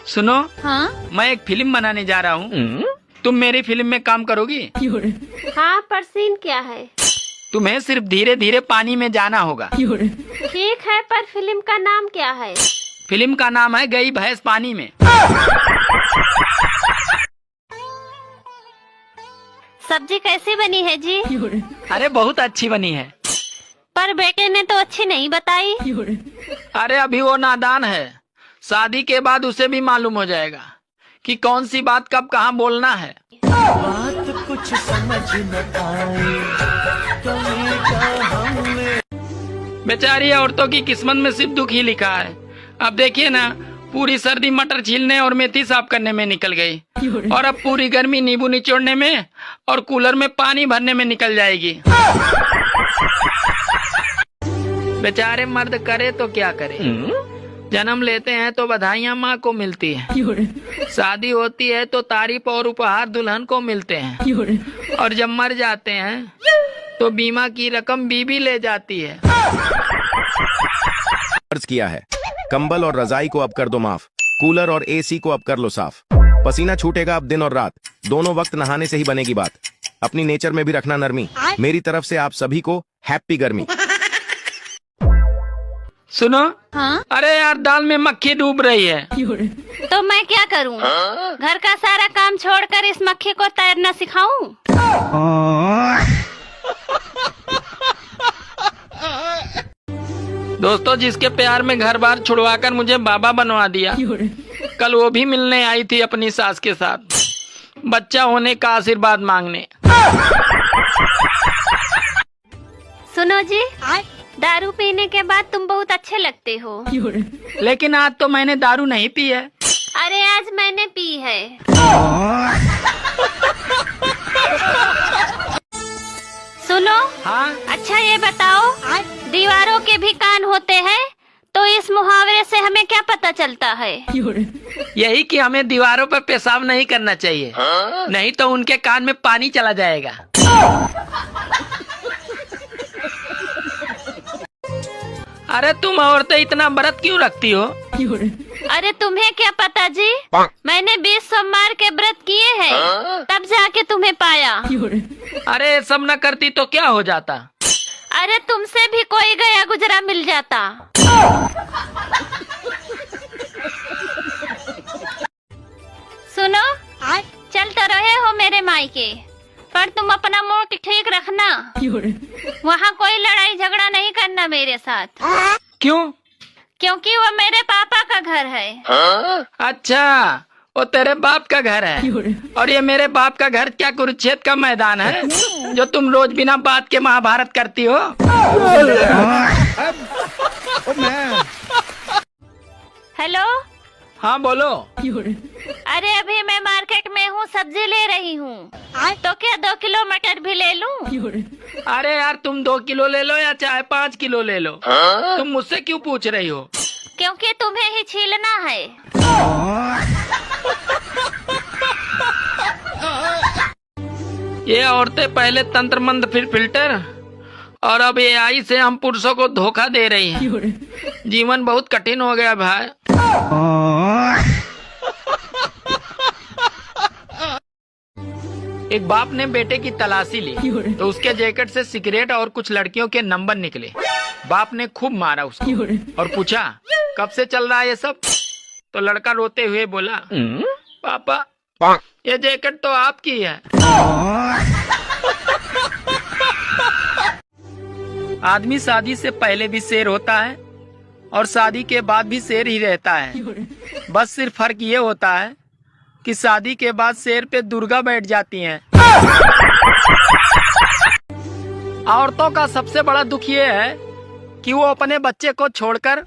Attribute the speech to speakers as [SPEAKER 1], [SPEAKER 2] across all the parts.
[SPEAKER 1] सुनो।
[SPEAKER 2] हाँ
[SPEAKER 1] मैं एक फिल्म बनाने जा रहा हूँ। तुम मेरी फिल्म में काम करोगी?
[SPEAKER 2] हाँ, पर सीन क्या है?
[SPEAKER 1] तुम्हें सिर्फ धीरे धीरे पानी में जाना होगा।
[SPEAKER 2] ठीक है, पर फिल्म का नाम क्या है?
[SPEAKER 1] फिल्म का नाम है गई भैंस पानी में।
[SPEAKER 2] सब्जी कैसी बनी है जी?
[SPEAKER 1] अरे बहुत अच्छी बनी है।
[SPEAKER 2] पर बेटे ने तो अच्छी नहीं बताई।
[SPEAKER 1] अरे अभी वो नादान है, शादी के बाद उसे भी मालूम हो जाएगा कि कौन सी बात कब कहाँ बोलना है।
[SPEAKER 3] बात कुछ समझ न आई, कभी का हमने।
[SPEAKER 1] बेचारी औरतों की किस्मत में सिर्फ दुख ही लिखा है। अब देखिए ना, पूरी सर्दी मटर छीलने और मेथी साफ करने में निकल गई, और अब पूरी गर्मी नींबू निचोड़ने में और कूलर में पानी भरने में निकल जाएगी। बेचारे मर्द करे तो क्या करे। जन्म लेते हैं तो बधाइयाँ माँ को मिलती है, शादी होती है तो तारीफ और उपहार दुल्हन को मिलते हैं, और जब मर जाते हैं तो बीमा की रकम बीबी ले जाती है।
[SPEAKER 4] अर्ज किया है, कंबल और रजाई को अब कर दो माफ, कूलर और एसी को अब कर लो साफ। पसीना छूटेगा अब दिन और रात, दोनों वक्त नहाने से ही बनेगी बात। अपनी नेचर में भी रखना नरमी, मेरी तरफ से आप सभी को हैप्पी गर्मी।
[SPEAKER 1] सुनो।
[SPEAKER 2] हाँ?
[SPEAKER 1] अरे यार, दाल में मक्खी डूब रही है।
[SPEAKER 2] तो मैं क्या करूँ? घर का सारा काम छोड़कर इस मक्खी को तैरना सिखाऊं?
[SPEAKER 1] दोस्तों, जिसके प्यार में घर बार छुड़वाकर मुझे बाबा बनवा दिया, कल वो भी मिलने आई थी अपनी सास के साथ, बच्चा होने का आशीर्वाद मांगने।
[SPEAKER 2] सुनो जी, दारू पीने के बाद तुम बहुत अच्छे लगते हो।
[SPEAKER 1] लेकिन आज तो मैंने दारू नहीं पी है।
[SPEAKER 2] अरे आज मैंने पी है। सुनो।
[SPEAKER 1] हाँ?
[SPEAKER 2] अच्छा ये बताओ, दीवारों के भी कान होते हैं, तो इस मुहावरे से हमें क्या पता चलता है?
[SPEAKER 1] यही कि हमें दीवारों पर पेशाब नहीं करना चाहिए, नहीं तो उनके कान में पानी चला जाएगा। अरे तुम औरतें इतना व्रत क्यों रखती हो?
[SPEAKER 2] अरे तुम्हें क्या पता जी, मैंने 20 सोमवार के व्रत किए हैं, तब जाके तुम्हें पाया।
[SPEAKER 1] अरे सब न करती तो क्या हो जाता?
[SPEAKER 2] अरे तुमसे भी कोई गया गुजरा मिल जाता। सुनो, चल तो रहे हो मेरे मायके, पर तुम अपना मूड ठीक रखना। वहाँ कोई लड़ाई झगड़ा नहीं करना मेरे साथ।
[SPEAKER 1] क्यों?
[SPEAKER 2] क्योंकि वो मेरे पापा का घर है।
[SPEAKER 1] अच्छा, वो तेरे बाप का घर है, और ये मेरे बाप का घर क्या कुरुक्षेत्र का मैदान है जो तुम रोज बिना बात के महाभारत करती हो?
[SPEAKER 2] हेलो।
[SPEAKER 1] हाँ बोलो।
[SPEAKER 2] अरे अभी मैं मार्केट में हूँ, सब्जी ले रही हूँ, तो क्या 2 किलो मटर भी ले लूँ?
[SPEAKER 1] अरे यार, तुम 2 किलो ले लो या चाहे 5 किलो ले लो, तुम मुझसे क्यों पूछ रही हो?
[SPEAKER 2] क्योंकि तुम्हें ही छीलना है।
[SPEAKER 1] ये औरतें पहले तंत्र मंत्र फिर फिल्टर, और अब एआई से हम पुरुषों को धोखा दे रही हैं। जीवन बहुत कठिन हो गया भाई। एक बाप ने बेटे की तलाशी ली, तो उसके जैकेट से सिगरेट और कुछ लड़कियों के नंबर निकले। बाप ने खूब मारा उसको और पूछा, कब से चल रहा है ये सब? तो लड़का रोते हुए बोला, पापा ये जैकेट तो आपकी है। आदमी शादी से पहले भी शेर होता है और शादी के बाद भी शेर ही रहता है। बस सिर्फ फर्क ये होता है कि शादी के बाद शेर पे दुर्गा बैठ जाती हैं। औरतों का सबसे बड़ा दुख ये है कि वो अपने बच्चे को छोड़कर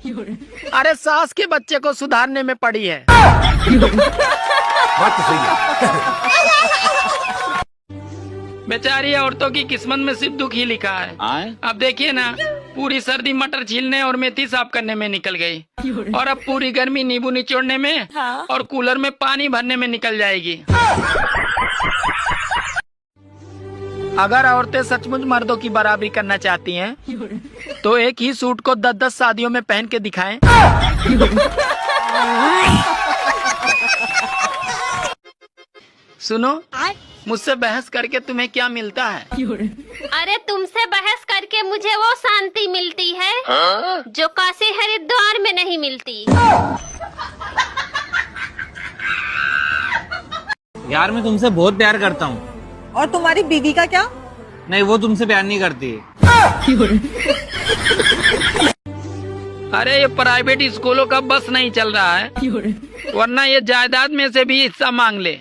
[SPEAKER 1] अरे सास के बच्चे को सुधारने में पड़ी है।
[SPEAKER 4] बात तो सही है।
[SPEAKER 1] बेचारी औरतों की किस्मत में सिर्फ दुख ही लिखा है। अब देखिए ना, पूरी सर्दी मटर छीलने और मेथी साफ करने में निकल गई, और अब पूरी गर्मी नींबू निचोड़ने में और कूलर में पानी भरने में निकल जाएगी। अगर औरतें सचमुच मर्दों की बराबरी करना चाहती हैं, तो एक ही सूट को 10-10 शादियों में पहन के दिखाएं। सुनो, मुझसे बहस करके तुम्हें क्या मिलता है?
[SPEAKER 2] अरे तुमसे बहस करके मुझे वो शांति मिलती है जो काशी हरिद्वार में नहीं मिलती।
[SPEAKER 5] यार मैं तुमसे बहुत प्यार करता हूँ।
[SPEAKER 6] और तुम्हारी बीवी का क्या?
[SPEAKER 5] नहीं, वो तुमसे प्यार नहीं करती है।
[SPEAKER 1] अरे ये प्राइवेट स्कूलों का बस नहीं चल रहा है, वरना ये जायदाद में से भी हिस्सा मांग ले।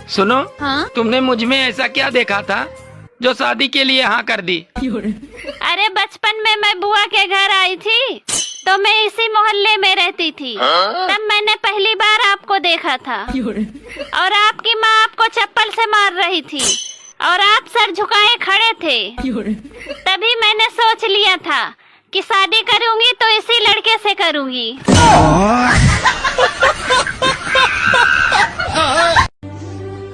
[SPEAKER 1] सुनो,
[SPEAKER 2] हाँ?
[SPEAKER 1] तुमने मुझ में ऐसा क्या देखा था जो शादी के लिए हाँ कर दी?
[SPEAKER 2] अरे बचपन में मैं बुआ के घर आई थी तो मैं इसी मोहल्ले में रहती थी। तब मैंने पहली बार आपको देखा था और आपकी माँ आपको चप्पल से मार रही थी और आप सर झुकाए खड़े थे। तभी मैंने सोच लिया था कि शादी करूंगी तो इसी लड़के से करूंगी।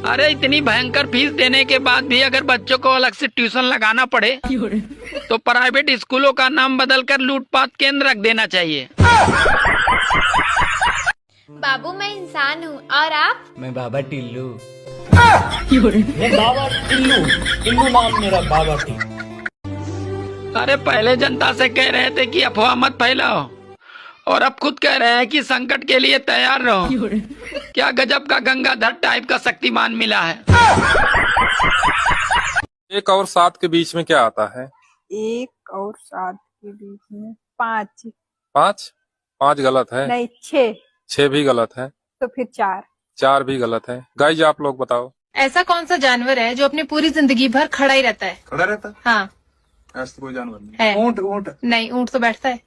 [SPEAKER 1] अरे इतनी भयंकर फीस देने के बाद भी अगर बच्चों को अलग से ट्यूशन लगाना पड़े तो प्राइवेट स्कूलों का नाम बदलकर लूटपाट केंद्र रख देना चाहिए।
[SPEAKER 2] बाबू मैं इंसान हूँ और आप?
[SPEAKER 3] मैं बाबा टिल्लू।
[SPEAKER 1] अरे पहले जनता से कह रहे थे कि अफवाह मत फैलाओ और अब खुद कह रहे हैं कि संकट के लिए तैयार रहो। क्या गजब का गंगाधर टाइप का शक्तिमान मिला है।
[SPEAKER 7] 1 और 7 के बीच में क्या आता है?
[SPEAKER 6] 1 और 7 के बीच में 5।
[SPEAKER 7] 5 गलत है।
[SPEAKER 6] नहीं 6।
[SPEAKER 7] 6 भी गलत है।
[SPEAKER 6] तो फिर 4।
[SPEAKER 7] 4 भी गलत है। गाइज आप लोग बताओ।
[SPEAKER 8] ऐसा कौन सा जानवर है जो अपनी पूरी जिंदगी भर खड़ा ही रहता है?
[SPEAKER 9] खड़ा रहता है?
[SPEAKER 8] हाँ
[SPEAKER 9] ऐसा तो कोई जानवर नहीं
[SPEAKER 8] है।
[SPEAKER 9] ऊंट। ऊंट
[SPEAKER 8] नहीं, ऊंट तो बैठता है।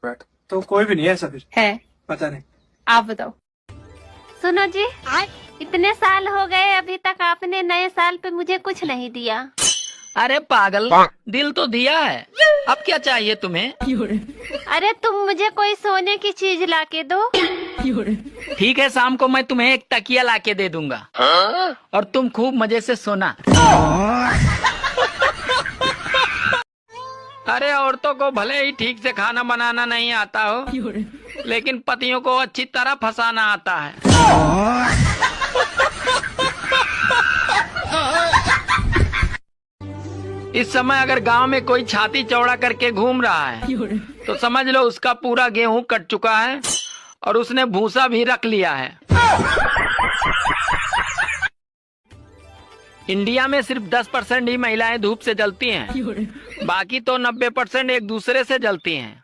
[SPEAKER 9] बैठ तो कोई भी नहीं है ऐसा। फिर
[SPEAKER 8] है,
[SPEAKER 9] पता नहीं।
[SPEAKER 8] आप बताओ।
[SPEAKER 2] सुनो जी, इतने साल हो गए अभी तक आपने नए साल पे मुझे कुछ नहीं दिया।
[SPEAKER 1] अरे पागल, दिल तो दिया है, अब क्या चाहिए तुम्हें?
[SPEAKER 2] अरे तुम मुझे कोई सोने की चीज लाके दो।
[SPEAKER 1] ठीक है, शाम को मैं तुम्हें एक तकिया लाके दे दूंगा और तुम खूब मजे से सोना। अरे औरतों को भले ही ठीक से खाना बनाना नहीं आता हो, लेकिन पतियों को अच्छी तरह फंसाना आता है। इस समय अगर गांव में कोई छाती चौड़ा करके घूम रहा है तो समझ लो उसका पूरा गेहूं कट चुका है और उसने भूसा भी रख लिया है। इंडिया में सिर्फ 10% ही महिलाएं धूप से जलती हैं, बाकी तो 90% एक दूसरे से जलती हैं।